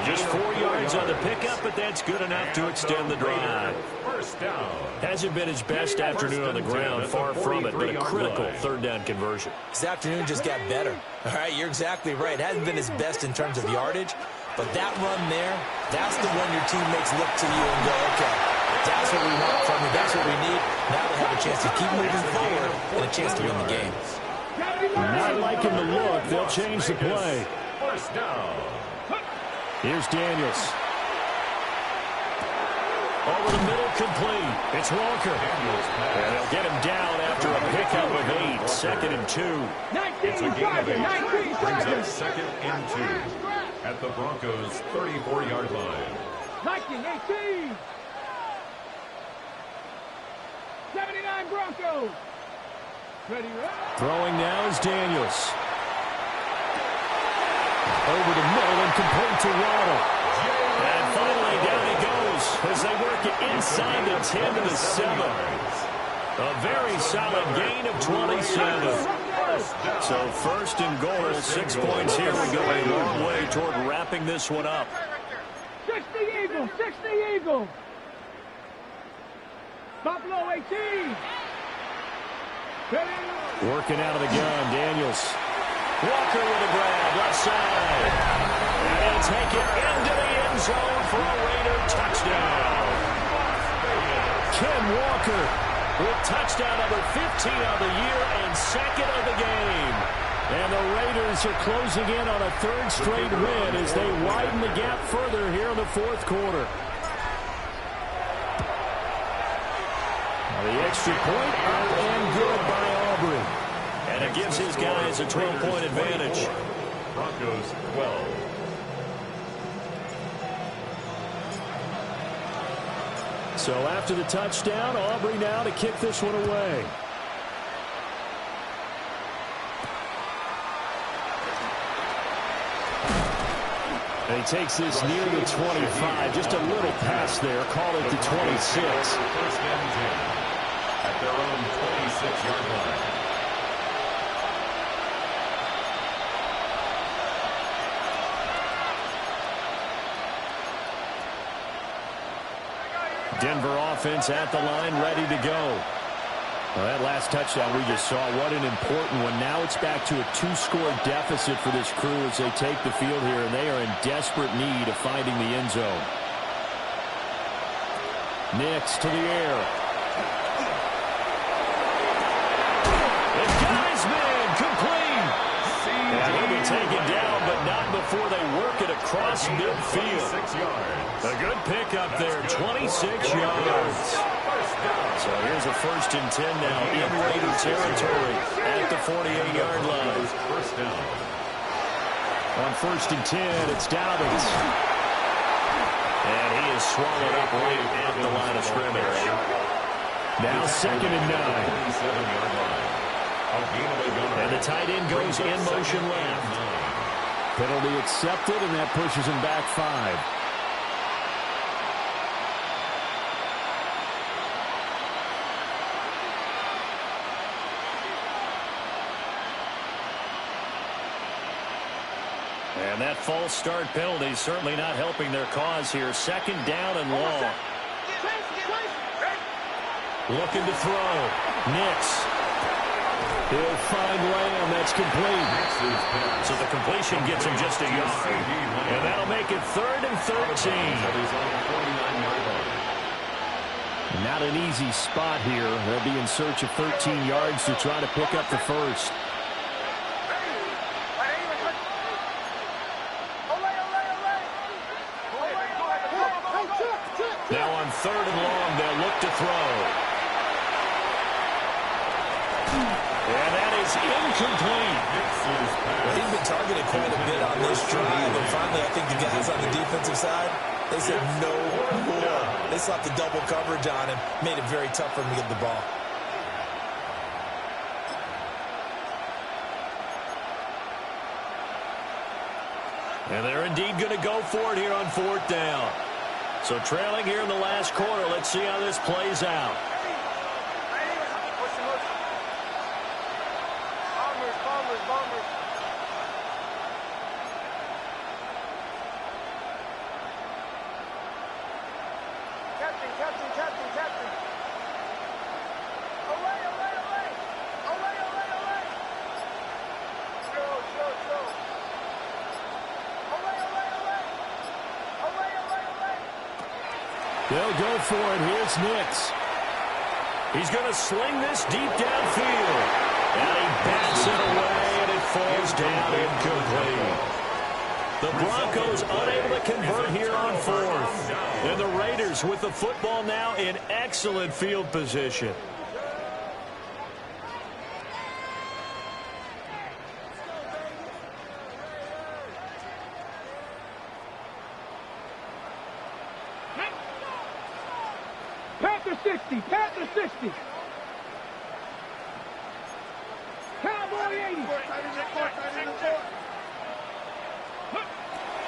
Just 4 yards on the pickup, but that's good enough to extend the drive. First down. Hasn't been his best afternoon on the ground, far from it, but a critical 3rd down conversion. This afternoon just got better. All right, you're exactly right. It hasn't been his best in terms of yardage, but that run there, that's the one your teammates look to you and go, okay, that's what we want from you. That's what we need. Now they have a chance to keep moving forward and a chance to win the game. Not liking the look. They'll change the play. First down. Here's Daniels. Over the middle, complete. It's Walker. And they'll get him down after a pickup of 8. 2nd and 2. It's a gain of 8. Brings up 2nd and 2 at the Broncos' 34-yard line. 19-18. 79 Broncos. Ready, Throwing now is Daniels. Over the middle and complete to Waddle. And finally down he goes as they work it inside the 10 to the 7. A very solid gain of 27. So 1st and goal, 6 points here. We go a long way toward wrapping this one up. 60 Eagles. Buffalo 18. Working out of the gun, Daniels. Walker with a grab, left side. And he'll take it into the end zone for a Raider touchdown. Ken Walker with touchdown number 15 of the year and 2nd of the game. And the Raiders are closing in on a 3rd straight win as they widen the gap further here in the 4th quarter. The extra point up and good by Aubrey. And it gives his guys a 12-point advantage. Broncos 12. So after the touchdown, Aubrey now to kick this one away. And he takes this near the 25. Just a little pass there. Call it the 26. 1st and 10 at their own 26-yard line. Denver offense at the line, ready to go. Well, that last touchdown we just saw, what an important one. Now it's back to a 2-score deficit for this crew as they take the field here, and they are in desperate need of finding the end zone. Nix to the air. And Geisman complete. And he'll be taken down, but not before they work it across midfield. 6 yards. A good pickup there, 26 yards. So here's a 1st and 10 now in Raider territory at the 48-yard line. First down. On 1st and 10, it's Dobbins. And he is swallowed up right at the line of scrimmage. Now 2nd and 9. 27-yard line. And the tight end goes in motion left. Penalty accepted, and that pushes him back 5. And that false start penalty certainly not helping their cause here. 2nd down and long. Looking to throw. Nix. He'll find Lamb. That's complete. So the completion gets him just a yard. And that'll make it 3rd and 13. Not an easy spot here. They'll be in search of 13 yards to try to pick up the first. Now on 3rd and long, they'll look to throw. And that is incomplete. Well, he's been targeted quite a bit on this drive, and finally I think the guys on the defensive side, they said no more. They slapped the double coverage on him, made it very tough for him to get the ball. And they're indeed going to go for it here on 4th down. So trailing here in the last quarter, let's see how this plays out. They'll go for it. Here's Nix. He's going to sling this deep downfield. And he bats it away, and it falls down incomplete. The Broncos unable to convert here on 4th. And the Raiders with the football now in excellent field position. Panther 60, Panther 60. Cowboy 80.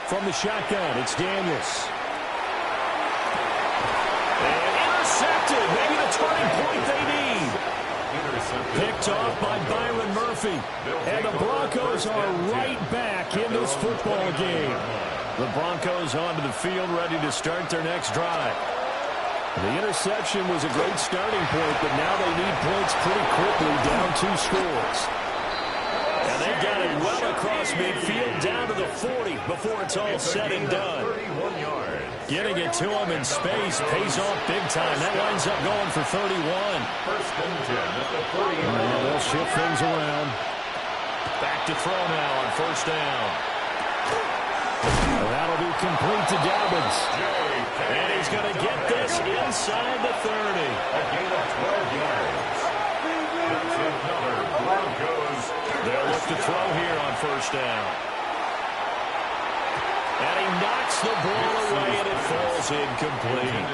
From the shotgun, it's Daniels. And intercepted. Maybe the turning point they need. Picked off by Byron Murphy. And the Broncos are right back in this football game. The Broncos onto the field, ready to start their next drive. The interception was a great starting point, but now they need points pretty quickly, down 2 scores. And they've got it well across midfield, down to the 40 before it's all said and done. Getting it to him in space pays off big time. That winds up going for 31. First and 10 at the 40. They'll shift things around. Back to throw now on 1st down. Well, that'll be complete to Dobbins. And he's going to get this inside the 30. A gain of 12 yards. That's another Broncos. They'll look to throw here on 1st down. And he knocks the ball away, and it falls incomplete.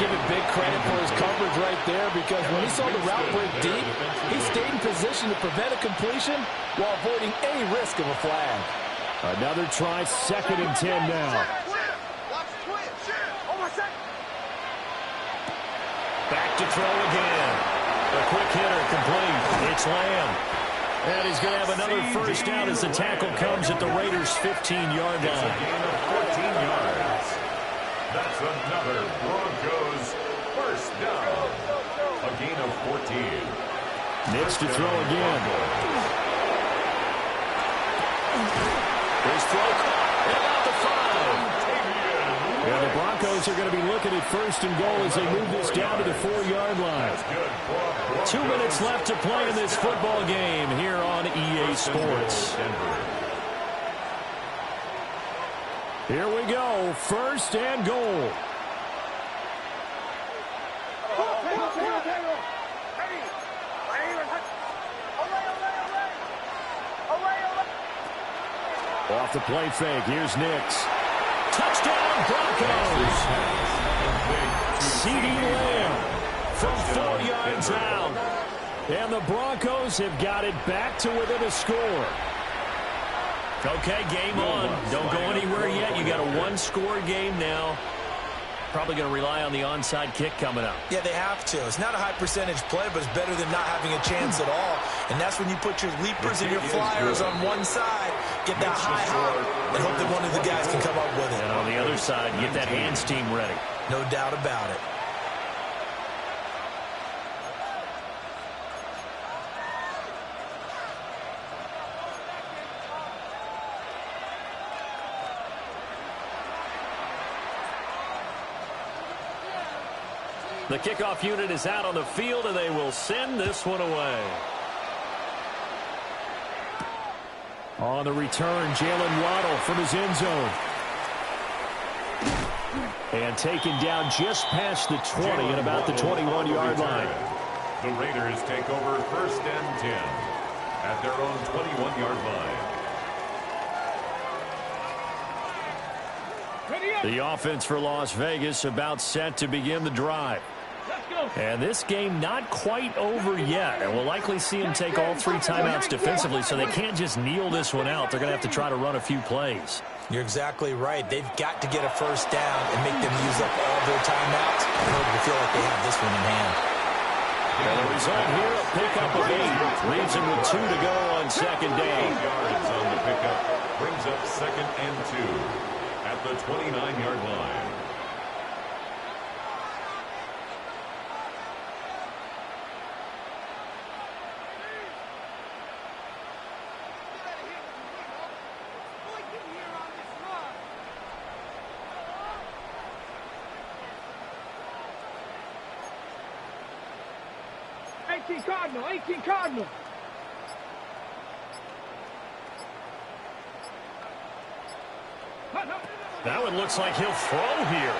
Give it big credit for his coverage right there, because when he saw the route break deep, he stayed in position to prevent a completion while avoiding any risk of a flag. Another try, 2nd and 10 now. Back to throw again. A quick hitter complete. It's Lamb. And he's going to have another 1st down as the tackle comes at the Raiders' 15-yard line. A gain of 14 yards. That's another Broncos 1st down. A gain of 14. Nix to throw again. His throw caught. About the 5. Yeah, the Broncos are going to be looking at 1st and goal as they move this down to the 4-yard line. 2 minutes left to play in this football game here on EA Sports. Here we go, 1st and goal. Off the play fake, here's Nix. Touchdown, Broncos. CeeDee Lamb from 4 yards out. And the Broncos have got it back to within a score. Okay, game on. Don't go anywhere yet. You got a 1-score game now. Probably going to rely on the onside kick coming up. Yeah, they have to. It's not a high percentage play, but it's better than not having a chance at all. And that's when you put your leapers and your flyers on one side, get that high hop, and hope that one of the guys can come up with it. And on the other side, get that hands team ready. No doubt about it. The kickoff unit is out on the field, and they will send this one away. On the return, Jalen Waddle from his end zone. And taken down just past the 20 at about the 21-yard line. The Raiders take over 1st and 10 at their own 21-yard line. The offense for Las Vegas about set to begin the drive. And this game not quite over yet. And we'll likely see them take all 3 timeouts defensively, so they can't just kneel this one out. They're going to have to try to run a few plays. You're exactly right. They've got to get a first down and make them use up all their timeouts in order to feel like they have this one in hand. And the result here, a pickup of 8. Leaves them with 2 to go on second down. Yards on the pickup brings up 2nd and 2 at the 29-yard line. Cardinal, 18 Cardinal. That one looks like he'll throw here.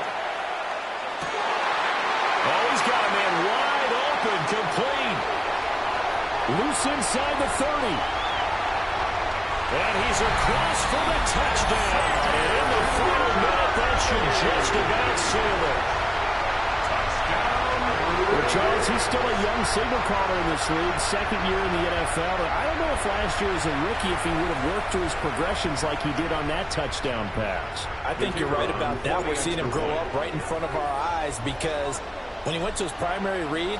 Oh, he's got a man wide open, complete. Loose inside the 30. And he's across for the touchdown. And in the final minute, that should just about seal it. Well, Charles, he's still a young signal caller in this league, 2nd year in the NFL. And I don't know if last year as a rookie, if he would have worked through his progressions like he did on that touchdown pass. I think you're right about that. We're seeing him grow up right in front of our eyes because when he went to his primary read,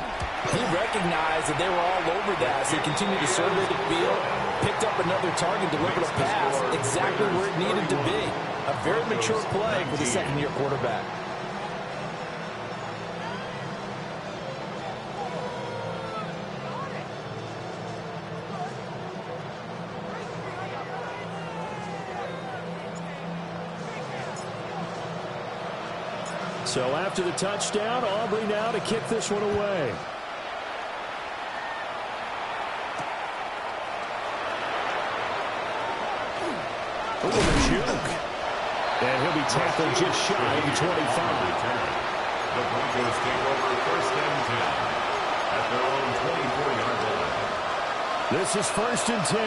he recognized that they were all over that. So he continued to survey the field, picked up another target, delivered a pass exactly where it needed to be. A very mature play for the 2nd-year quarterback. So after the touchdown, Aubrey now to kick this one away. Ooh, the juke. And he'll be tackled just shy of the 25. The Broncos take over 1st and 10 at their own 24-yard line. This is 1st and 10.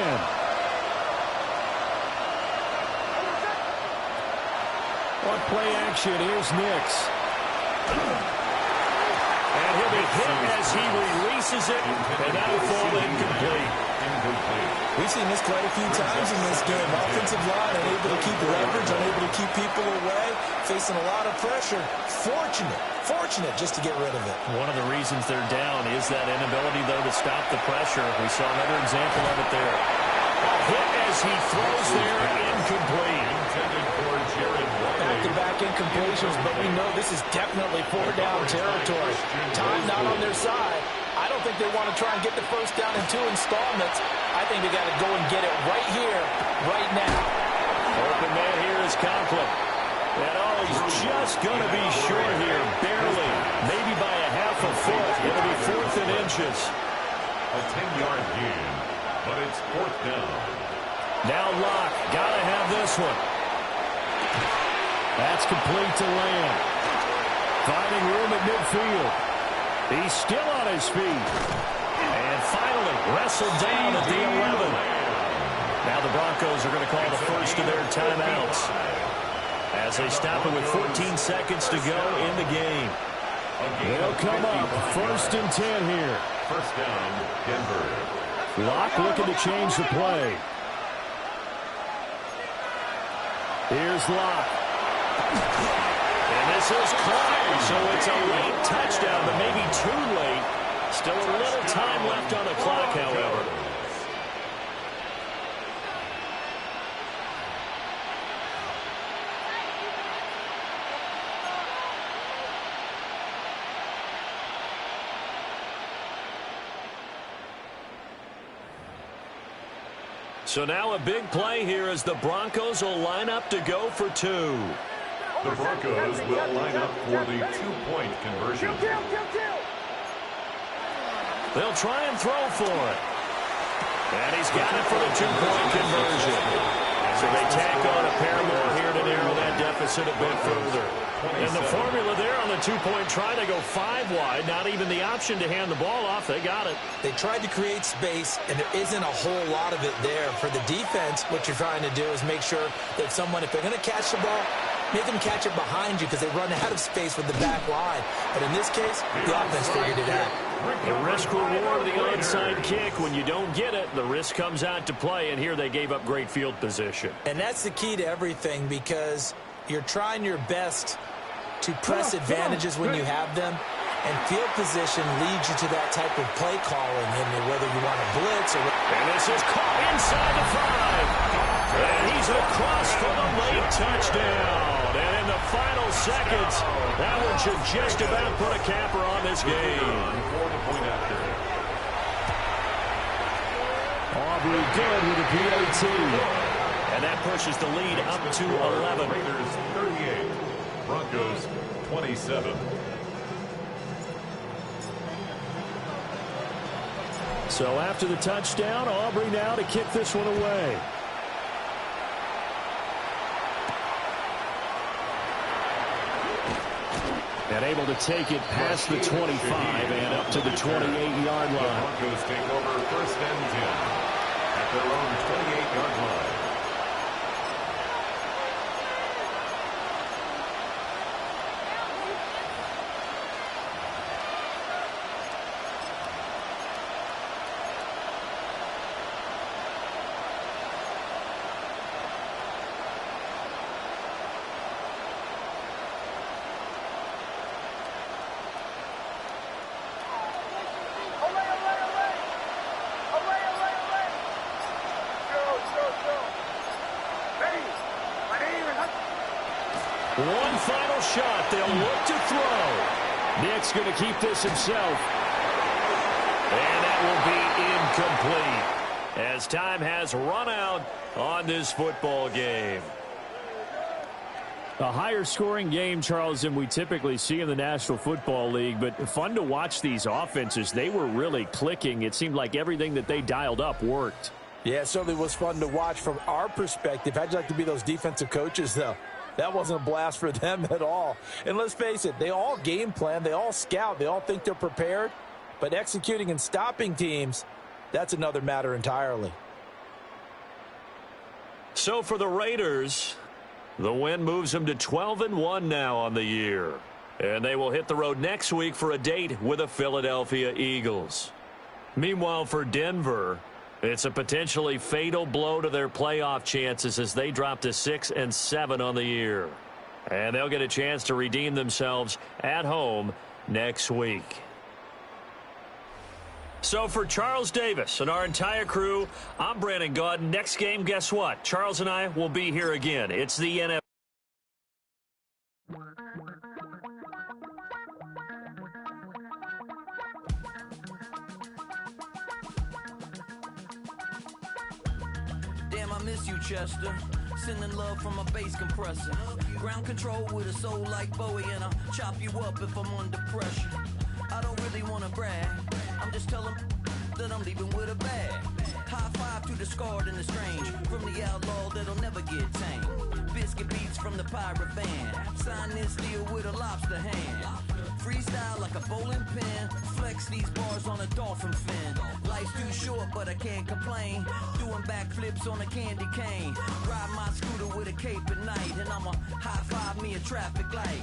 On play action, here's Nix. And he'll be hit as he releases it, and that'll fall incomplete. We've seen this quite a few times in this game. Offensive line unable to keep leverage, unable to keep people away, facing a lot of pressure. Fortunate just to get rid of it. One of the reasons they're down is that inability, though, to stop the pressure. We saw another example of it there. A hit as he throws there, incomplete. Intended for Jared Wiley. Back-to-back incompletions, but we know this is definitely 4-down territory. Time not on their side. I don't think they want to try and get the first down in 2 installments. I think they got to go and get it right here, right now. Open man here is Conklin. And oh, he's just going to be short here, barely. Maybe by a half a foot. It'll be 4th and inches. A 10-yard gain, but it's 4th down. Now Locke, got to have this one. That's complete to Lamb. Finding room at midfield. He's still on his feet. And finally wrestled down at the 11. Now the Broncos are going to call the first of their timeouts as they stop it with 14 seconds to go in the game. They'll come up 1st and 10 here. First down, Denver. Locke looking to change the play. Here's Locke. And this is caught, so it's a late touchdown, but maybe too late. Still a little time left on the clock, however. So now a big play here as the Broncos will line up to go for 2. The Broncos will line up for the two-point conversion. They'll try and throw for it. And he's got it for the two-point conversion. So they tack on a pair more here to narrow that deficit a bit further. And the formula there on the two-point try, they go 5 wide. Not even the option to hand the ball off. They got it. They tried to create space, and there isn't a whole lot of it there. For the defense, what you're trying to do is make sure that if they're going to catch the ball, make them catch it behind you because they run out of space with the back line. But in this case, the offense figured it out. The risk-reward of the onside kick. When you don't get it, the risk comes out to play, and here they gave up great field position. And that's the key to everything because you're trying your best to press advantages when you have them, and field position leads you to that type of play calling, and whether you want to blitz or... And this is caught inside the 5. And he's across for the late touchdown. And in the final seconds, that one should just about put a capper on this game. Aubrey good with a PAT. And that pushes the lead up to 11. Raiders 38, Broncos 27. So after the touchdown, Aubrey now to kick this one away. And able to take it past the 25 and up to the 28-yard line. The Broncos take over first and 10 at their own 28-yard line. One final shot. They'll look to throw. Nick's going to keep this himself. And that will be incomplete as time has run out on this football game. A higher scoring game, Charles, than we typically see in the National Football League, but fun to watch these offenses. They were really clicking. It seemed like everything that they dialed up worked. Yeah, it certainly was fun to watch from our perspective. How'd you like to be those defensive coaches, though? That wasn't a blast for them at all. And let's face it, they all game plan, they all scout, they all think they're prepared. But executing and stopping teams, that's another matter entirely. So for the Raiders, the win moves them to 12-1 now on the year. And they will hit the road next week for a date with the Philadelphia Eagles. Meanwhile, for Denver, it's a potentially fatal blow to their playoff chances as they drop to 6-7 on the year. And they'll get a chance to redeem themselves at home next week. So for Charles Davis and our entire crew, I'm Brandon Gaudin. Next game, guess what? Charles and I will be here again. It's the NFL. Damn, I miss you, Chester. Sending love from a bass compressor. Ground control with a soul like Bowie, and I'll chop you up if I'm under pressure. I don't really want to brag. I'm just telling that I'm leaving with a bag. High five to the scarred and the strange. From the outlaw that'll never get tamed. Biscuit beats from the pirate band. Sign this deal with a lobster hand. Freestyle like a bowling pin. Flex these bars on a dolphin fin. Life's too short, but I can't complain. Doing backflips on a candy cane. Ride my scooter with a cape at night. And I'ma high five me a traffic light.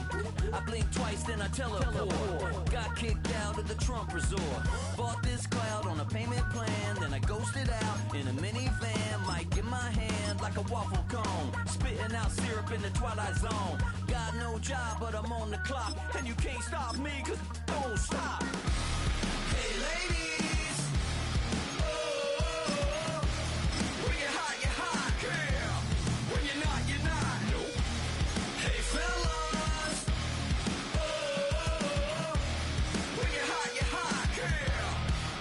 I blink twice, then I teleport. Got kicked out of the Trump resort. Bought this cloud on a payment plan. Then I ghosted out in a minivan. Mic in my hand like a waffle cone. Spitting out syrup in the twilight zone. Got no job, but I'm on the clock. And you can't stop me, cause don't stop. Hey ladies, oh, when you're hot, girl. When you're not, nope. Hey fellas, oh, when you're hot, girl.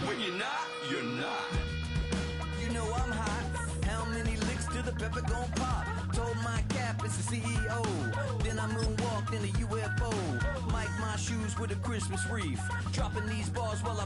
When you're not, you're not. You know I'm hot. How many licks till the pepper gon' pop? Told my cap it's the CEO. Then I moved with a Christmas wreath. Dropping these bars while I